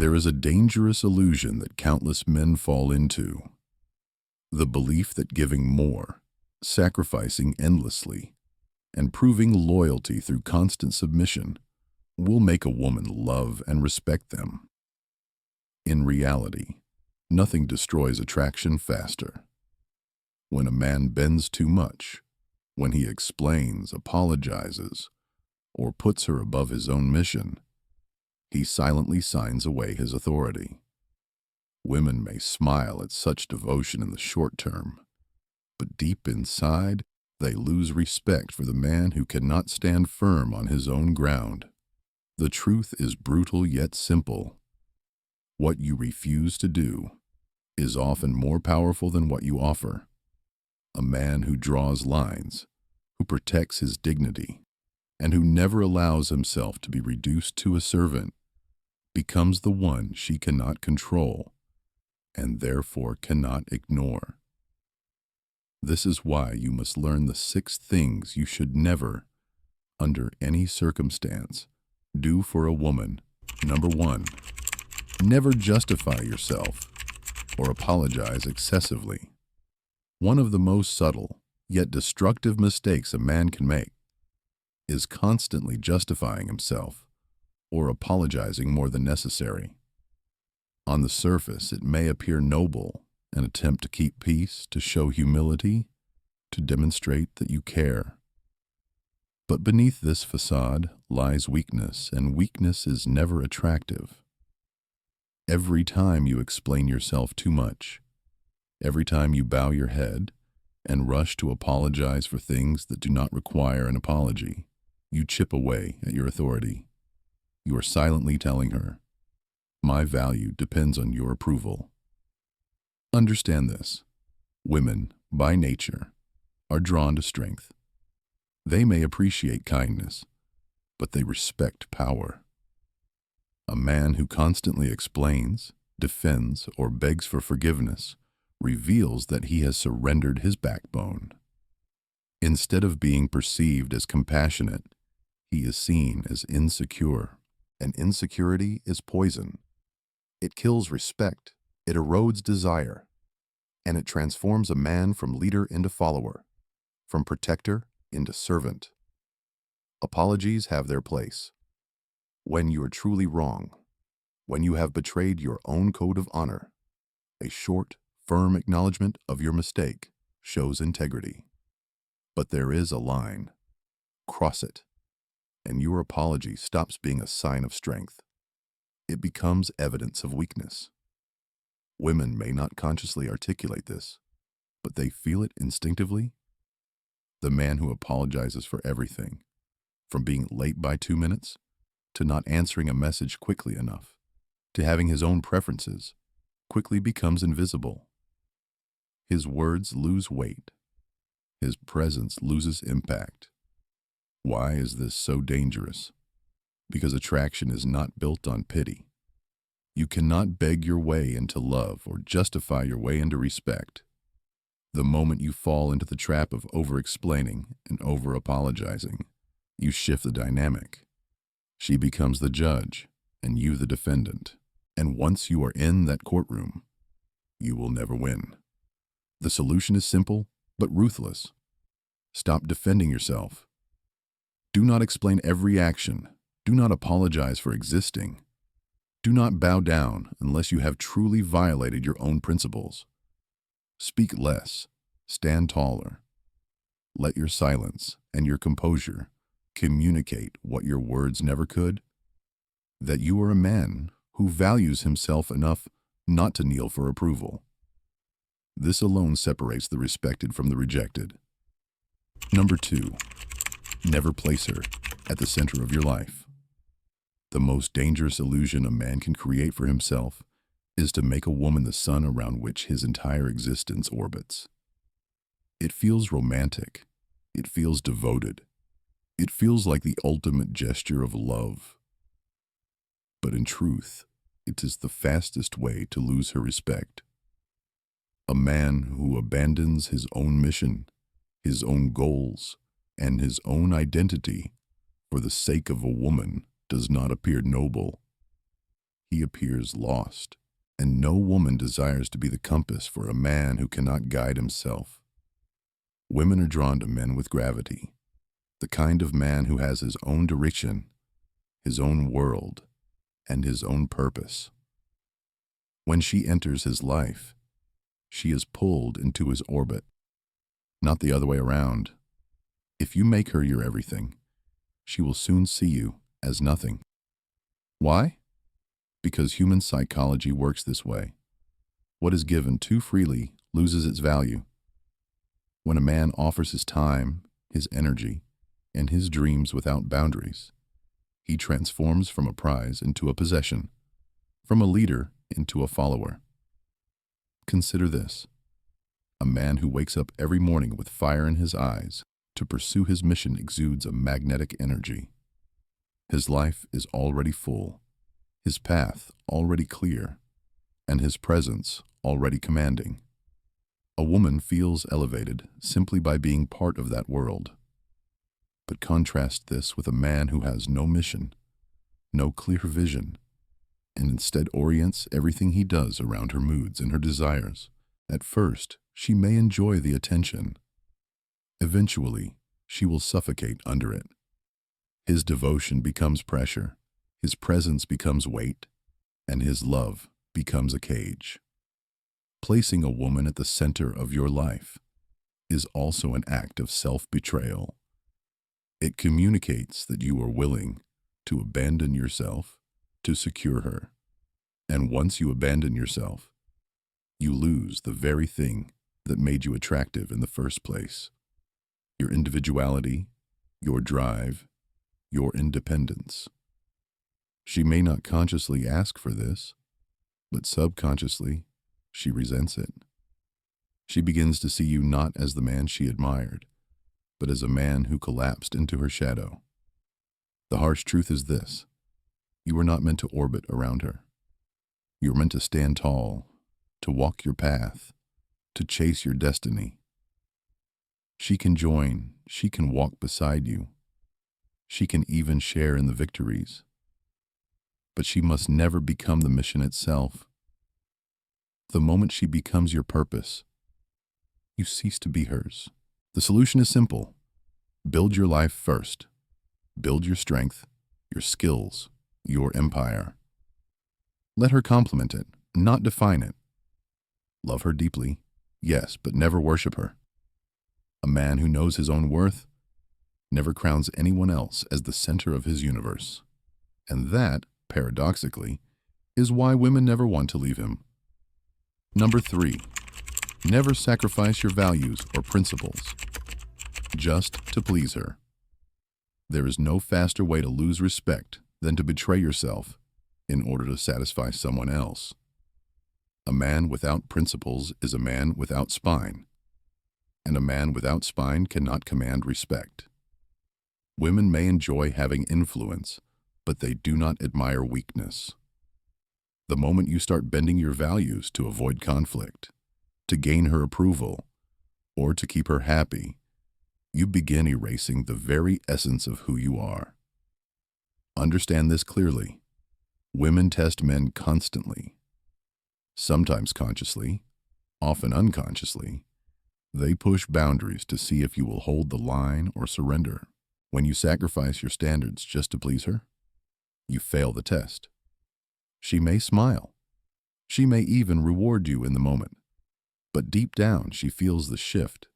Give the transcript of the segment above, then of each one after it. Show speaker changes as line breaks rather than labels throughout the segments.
There is a dangerous illusion that countless men fall into: the belief that giving more, sacrificing endlessly, and proving loyalty through constant submission will make a woman love and respect them. In reality, nothing destroys attraction faster. When a man bends too much, when he explains, apologizes, or puts her above his own mission, he silently signs away his authority. Women may smile at such devotion in the short term, but deep inside, they lose respect for the man who cannot stand firm on his own ground. The truth is brutal yet simple. What you refuse to do is often more powerful than what you offer. A man who draws lines, who protects his dignity, and who never allows himself to be reduced to a servant, becomes the one she cannot control, and therefore cannot ignore. This is why you must learn the 6 things you should never, under any circumstance, do for a woman. Number 1, never justify yourself or apologize excessively. One of the most subtle, yet destructive mistakes a man can make is constantly justifying himself or apologizing more than necessary. On the surface, it may appear noble, an attempt to keep peace, to show humility, to demonstrate that you care. But beneath this facade lies weakness, and weakness is never attractive. Every time you explain yourself too much, every time you bow your head and rush to apologize for things that do not require an apology, you chip away at your authority. You are silently telling her, "My value depends on your approval." Understand this. Women, by nature, are drawn to strength. They may appreciate kindness, but they respect power. A man who constantly explains, defends, or begs for forgiveness reveals that he has surrendered his backbone. Instead of being perceived as compassionate, he is seen as insecure. And insecurity is poison. It kills respect, it erodes desire, and it transforms a man from leader into follower, from protector into servant. Apologies have their place. When you are truly wrong, when you have betrayed your own code of honor, a short, firm acknowledgement of your mistake shows integrity. But there is a line. Cross it, and your apology stops being a sign of strength. It becomes evidence of weakness. Women may not consciously articulate this, but they feel it instinctively. The man who apologizes for everything, from being late by 2 minutes, to not answering a message quickly enough, to having his own preferences, quickly becomes invisible. His words lose weight. His presence loses impact. Why is this so dangerous? Because attraction is not built on pity. You cannot beg your way into love or justify your way into respect. The moment you fall into the trap of over-explaining and over-apologizing, you shift the dynamic. She becomes the judge, and you the defendant. And once you are in that courtroom, you will never win. The solution is simple, but ruthless. Stop defending yourself. Do not explain every action. Do not apologize for existing. Do not bow down unless you have truly violated your own principles. Speak less. Stand taller. Let your silence and your composure communicate what your words never could. That you are a man who values himself enough not to kneel for approval. This alone separates the respected from the rejected. Number 2, never place her at the center of your life. The most dangerous illusion a man can create for himself is to make a woman the sun around which his entire existence orbits. It feels romantic. It feels devoted. It feels like the ultimate gesture of love. But in truth, it is the fastest way to lose her respect. A man who abandons his own mission, his own goals, and his own identity for the sake of a woman does not appear noble. he appears lost, and no woman desires to be the compass for a man who cannot guide himself. Women are drawn to men with gravity, the kind of man who has his own direction, his own world, and his own purpose. When she enters his life, she is pulled into his orbit, not the other way around. If you make her your everything, she will soon see you as nothing. Why? Because human psychology works this way. What is given too freely loses its value. When a man offers his time, his energy, and his dreams without boundaries, he transforms from a prize into a possession, from a leader into a follower. Consider this: a man who wakes up every morning with fire in his eyes to pursue his mission exudes a magnetic energy. His life is already full, his path already clear, and his presence already commanding. A woman feels elevated simply by being part of that world. But contrast this with a man who has no mission, no clear vision, and instead orients everything he does around her moods and her desires. At first, she may enjoy the attention. Eventually, she will suffocate under it. His devotion becomes pressure, his presence becomes weight, and his love becomes a cage. Placing a woman at the center of your life is also an act of self-betrayal. It communicates that you are willing to abandon yourself to secure her. And once you abandon yourself, you lose the very thing that made you attractive in the first place: your individuality, your drive, your independence. She may not consciously ask for this, but subconsciously, she resents it. She begins to see you not as the man she admired, but as a man who collapsed into her shadow. The harsh truth is this: you were not meant to orbit around her. You were meant to stand tall, to walk your path, to chase your destiny. She can join, she can walk beside you. She can even share in the victories. But she must never become the mission itself. The moment she becomes your purpose, you cease to be hers. The solution is simple: build your life first. Build your strength, your skills, your empire. Let her complement it, not define it. Love her deeply, yes, but never worship her. A man who knows his own worth never crowns anyone else as the center of his universe. And that, paradoxically, is why women never want to leave him. Number 3, never sacrifice your values or principles just to please her. There is no faster way to lose respect than to betray yourself in order to satisfy someone else. A man without principles is a man without spine, and a man without spine cannot command respect. Women may enjoy having influence, but they do not admire weakness. The moment you start bending your values to avoid conflict, to gain her approval, or to keep her happy, you begin erasing the very essence of who you are. Understand this clearly. Women test men constantly. Sometimes consciously, often unconsciously, they push boundaries to see if you will hold the line or surrender. When you sacrifice your standards just to please her, you fail the test. She may smile. She may even reward you in the moment. But deep down, she feels the shift.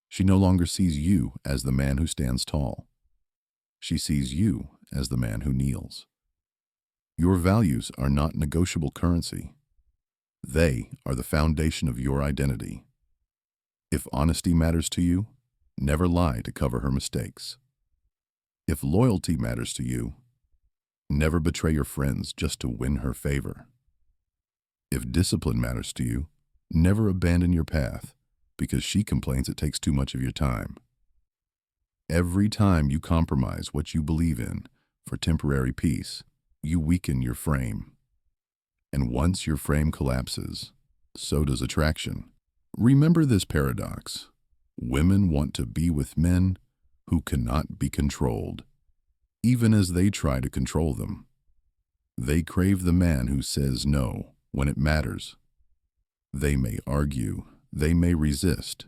She no longer sees you as the man who stands tall. She sees you as the man who kneels. Your values are not negotiable currency. They are the foundation of your identity. If honesty matters to you, never lie to cover her mistakes. If loyalty matters to you, never betray your friends just to win her favor. If discipline matters to you, never abandon your path because she complains it takes too much of your time. Every time you compromise what you believe in for temporary peace, you weaken your frame. And once your frame collapses, so does attraction. Remember this paradox: women want to be with men who cannot be controlled, even as they try to control them. They crave the man who says no when it matters. They may argue, they may resist,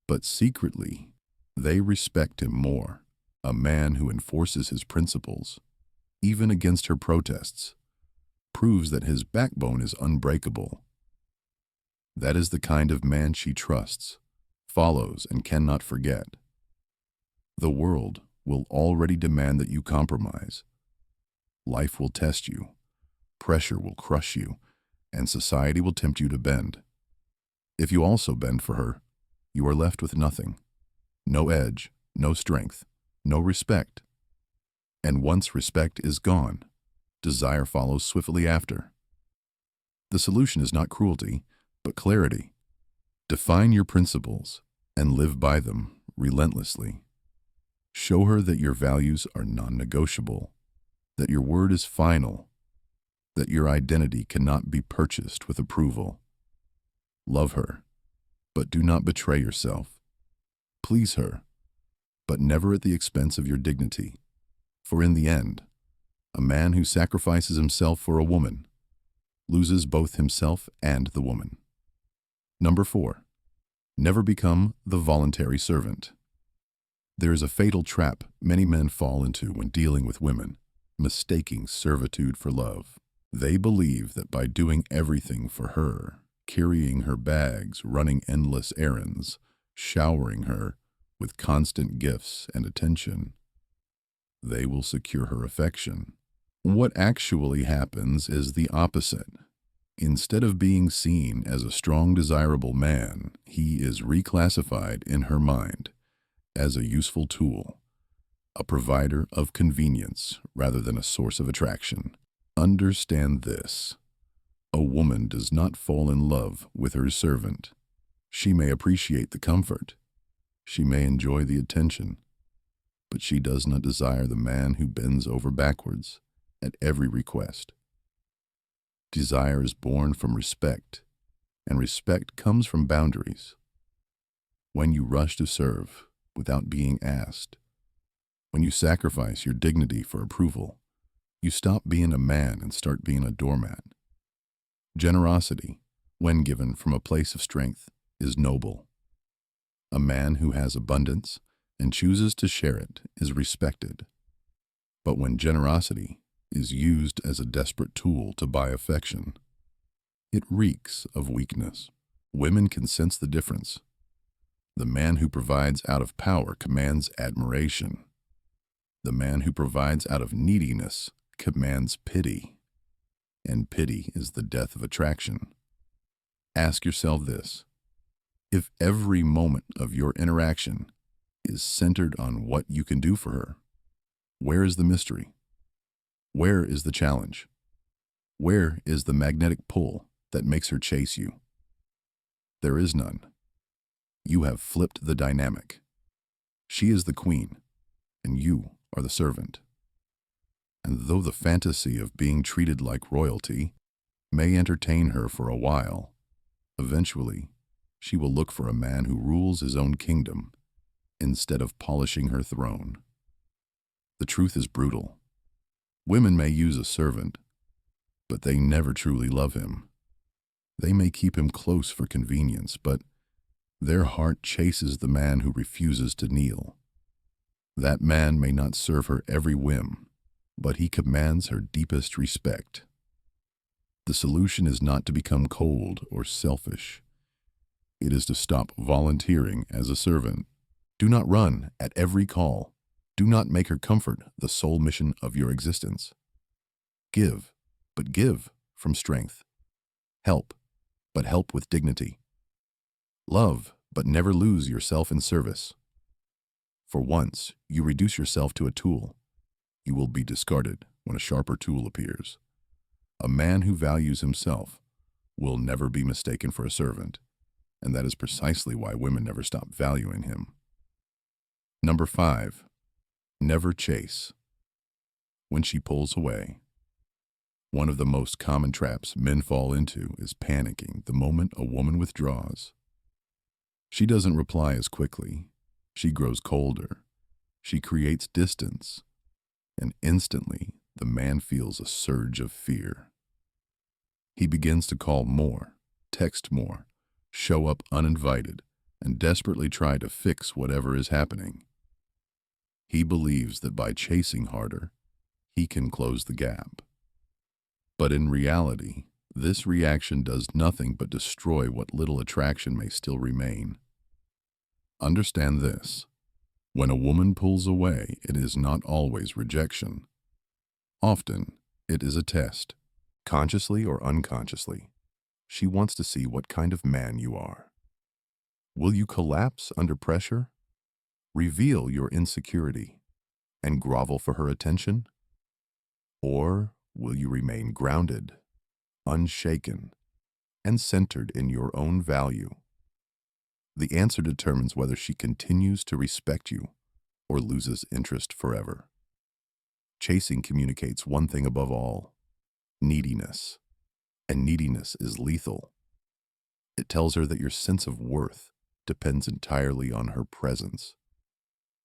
but secretly, they respect him more. A man who enforces his principles, even against her protests, proves that his backbone is unbreakable. That is the kind of man she trusts, follows, and cannot forget. The world will already demand that you compromise. Life will test you, pressure will crush you, and society will tempt you to bend. If you also bend for her, you are left with nothing. No edge, no strength, no respect. And once respect is gone, desire follows swiftly after. The solution is not cruelty, but clarity. Define your principles and live by them relentlessly. Show her that your values are non-negotiable, that your word is final, that your identity cannot be purchased with approval. Love her, but do not betray yourself. Please her, but never at the expense of your dignity. For in the end, a man who sacrifices himself for a woman loses both himself and the woman. Number 4, never become the voluntary servant. There is a fatal trap many men fall into when dealing with women, mistaking servitude for love. They believe that by doing everything for her, carrying her bags, running endless errands, showering her with constant gifts and attention, they will secure her affection. What actually happens is the opposite. Instead of being seen as a strong, desirable man, he is reclassified in her mind as a useful tool, a provider of convenience rather than a source of attraction. Understand this. A woman does not fall in love with her servant. She may appreciate the comfort. She may enjoy the attention, but she does not desire the man who bends over backwards at every request. Desire is born from respect, and respect comes from boundaries. When you rush to serve without being asked, when you sacrifice your dignity for approval, you stop being a man and start being a doormat. Generosity, when given from a place of strength, is noble. A man who has abundance and chooses to share it is respected. But when generosity is used as a desperate tool to buy affection, it reeks of weakness. Women can sense the difference. The man who provides out of power commands admiration. The man who provides out of neediness commands pity. And pity is the death of attraction. Ask yourself this: if every moment of your interaction is centered on what you can do for her, where is the mystery? Where is the challenge? Where is the magnetic pull that makes her chase you? There is none. You have flipped the dynamic. She is the queen, and you are the servant. And though the fantasy of being treated like royalty may entertain her for a while, eventually she will look for a man who rules his own kingdom instead of polishing her throne. The truth is brutal. Women may use a servant, but they never truly love him. They may keep him close for convenience, but their heart chases the man who refuses to kneel. That man may not serve her every whim, but he commands her deepest respect. The solution is not to become cold or selfish. It is to stop volunteering as a servant. Do not run at every call. Do not make her comfort the sole mission of your existence. Give, but give from strength. Help, but help with dignity. Love, but never lose yourself in service. For once you reduce yourself to a tool, you will be discarded when a sharper tool appears. A man who values himself will never be mistaken for a servant, and that is precisely why women never stop valuing him. Number 5. Never chase. When she pulls away. One of the most common traps men fall into is panicking the moment a woman withdraws. She doesn't reply as quickly. She grows colder. She creates distance. And instantly, the man feels a surge of fear. He begins to call more, text more, show up uninvited, and desperately try to fix whatever is happening. He believes that by chasing harder, he can close the gap. But in reality, this reaction does nothing but destroy what little attraction may still remain. Understand this. When a woman pulls away, it is not always rejection. Often, it is a test, consciously or unconsciously. She wants to see what kind of man you are. Will you collapse under pressure? Reveal your insecurity and grovel for her attention? Or will you remain grounded, unshaken, and centered in your own value? The answer determines whether she continues to respect you or loses interest forever. Chasing communicates one thing above all: neediness. And neediness is lethal. It tells her that your sense of worth depends entirely on her presence.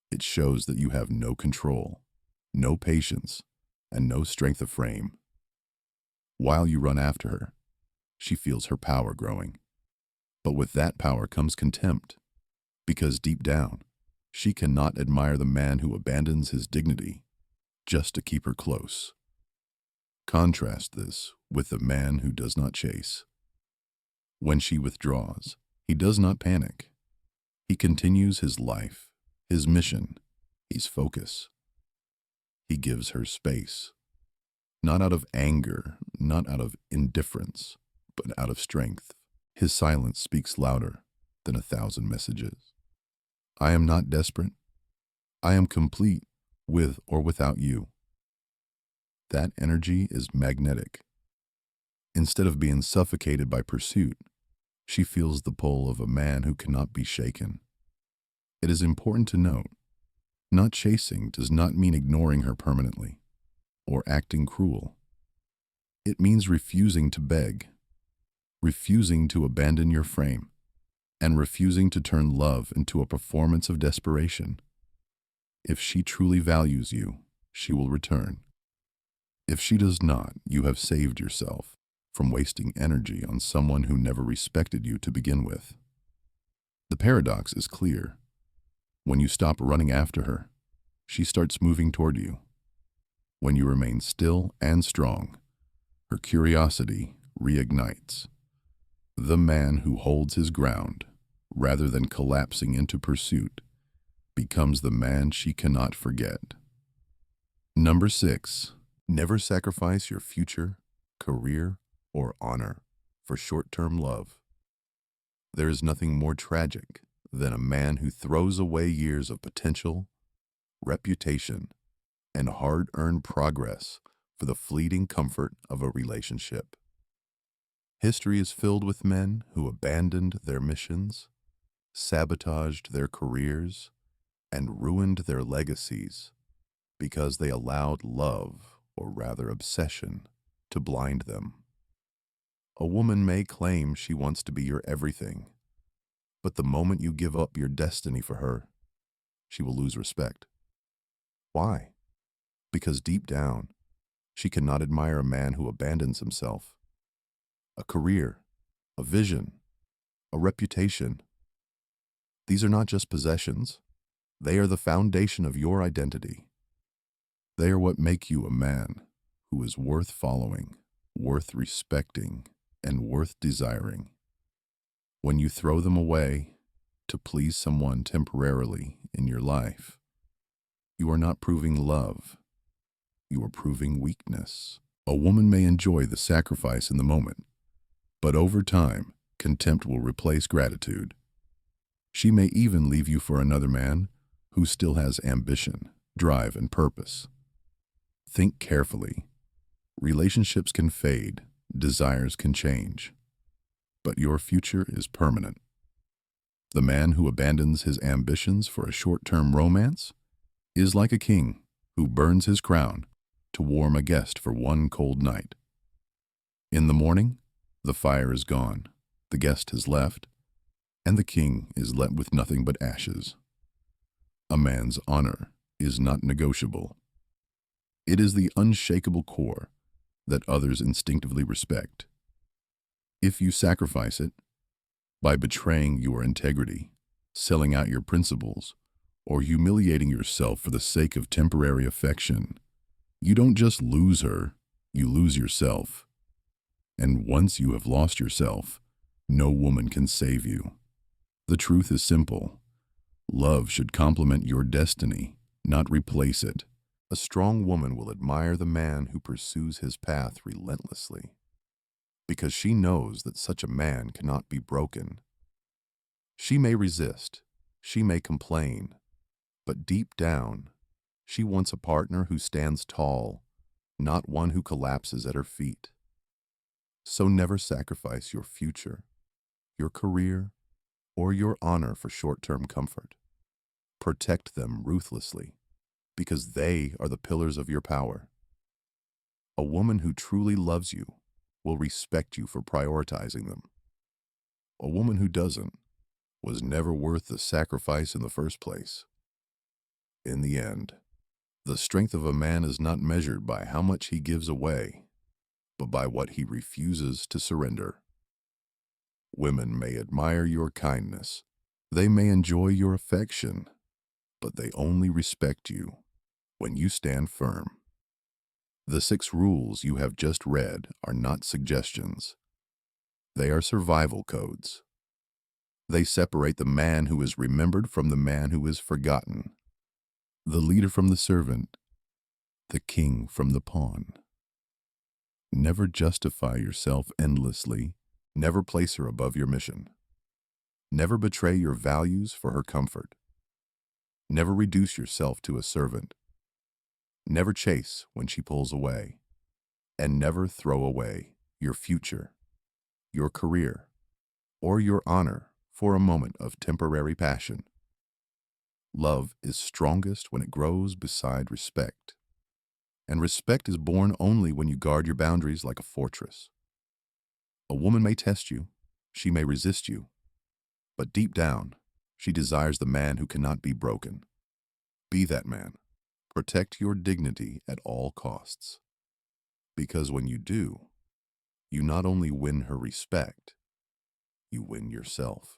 It shows that you have no control, no patience, and no strength of frame. While you run after her, she feels her power growing. But with that power comes contempt, because deep down, she cannot admire the man who abandons his dignity just to keep her close. Contrast this with the man who does not chase. When she withdraws, he does not panic. He continues his life, his mission, his focus. He gives her space, not out of anger, not out of indifference, but out of strength. His silence speaks louder than 1,000 messages. I am not desperate. I am complete with or without you. That energy is magnetic. Instead of being suffocated by pursuit, she feels the pull of a man who cannot be shaken. It is important to note, not chasing does not mean ignoring her permanently or acting cruel. It means refusing to beg, refusing to abandon your frame, and refusing to turn love into a performance of desperation. If she truly values you, she will return. If she does not, you have saved yourself from wasting energy on someone who never respected you to begin with. The paradox is clear. When you stop running after her, she starts moving toward you. When you remain still and strong, her curiosity reignites. The man who holds his ground, rather than collapsing into pursuit, becomes the man she cannot forget. Number 6. Never sacrifice your future, career, or honor for short-term love. There is nothing more tragic than a man who throws away years of potential, reputation, and hard-earned progress for the fleeting comfort of a relationship. History is filled with men who abandoned their missions, sabotaged their careers, and ruined their legacies because they allowed love, or rather obsession, to blind them. A woman may claim she wants to be your everything, but the moment you give up your destiny for her, she will lose respect. Why? Because deep down, she cannot admire a man who abandons himself. A career, a vision, a reputation. These are not just possessions. They are the foundation of your identity. They are what make you a man who is worth following, worth respecting, and worth desiring. When you throw them away to please someone temporarily in your life, you are not proving love. You are proving weakness. A woman may enjoy the sacrifice in the moment, but over time, contempt will replace gratitude. She may even leave you for another man who still has ambition, drive, and purpose. Think carefully. Relationships can fade, desires can change, but your future is permanent. The man who abandons his ambitions for a short-term romance is like a king who burns his crown to warm a guest for one cold night. In the morning, the fire is gone, the guest has left, and the king is left with nothing but ashes. A man's honor is not negotiable. It is the unshakable core that others instinctively respect. If you sacrifice it by betraying your integrity, selling out your principles, or humiliating yourself for the sake of temporary affection, you don't just lose her, you lose yourself. And once you have lost yourself, no woman can save you. The truth is simple. Love should complement your destiny, not replace it. A strong woman will admire the man who pursues his path relentlessly, because she knows that such a man cannot be broken. She may resist, she may complain, but deep down, she wants a partner who stands tall, not one who collapses at her feet. So never sacrifice your future, your career, or your honor for short-term comfort. Protect them ruthlessly, because they are the pillars of your power. A woman who truly loves you will respect you for prioritizing them. A woman who doesn't was never worth the sacrifice in the first place. In the end, the strength of a man is not measured by how much he gives away, but by what he refuses to surrender. Women may admire your kindness, they may enjoy your affection, but they only respect you when you stand firm. The 6 rules you have just read are not suggestions. They are survival codes. They separate the man who is remembered from the man who is forgotten, the leader from the servant, the king from the pawn. Never justify yourself endlessly. Never place her above your mission. Never betray your values for her comfort. Never reduce yourself to a servant. Never chase when she pulls away. And never throw away your future, your career, or your honor for a moment of temporary passion. Love is strongest when it grows beside respect. And respect is born only when you guard your boundaries like a fortress. A woman may test you, she may resist you, but deep down, she desires the man who cannot be broken. Be that man. Protect your dignity at all costs. Because when you do, you not only win her respect, you win yourself.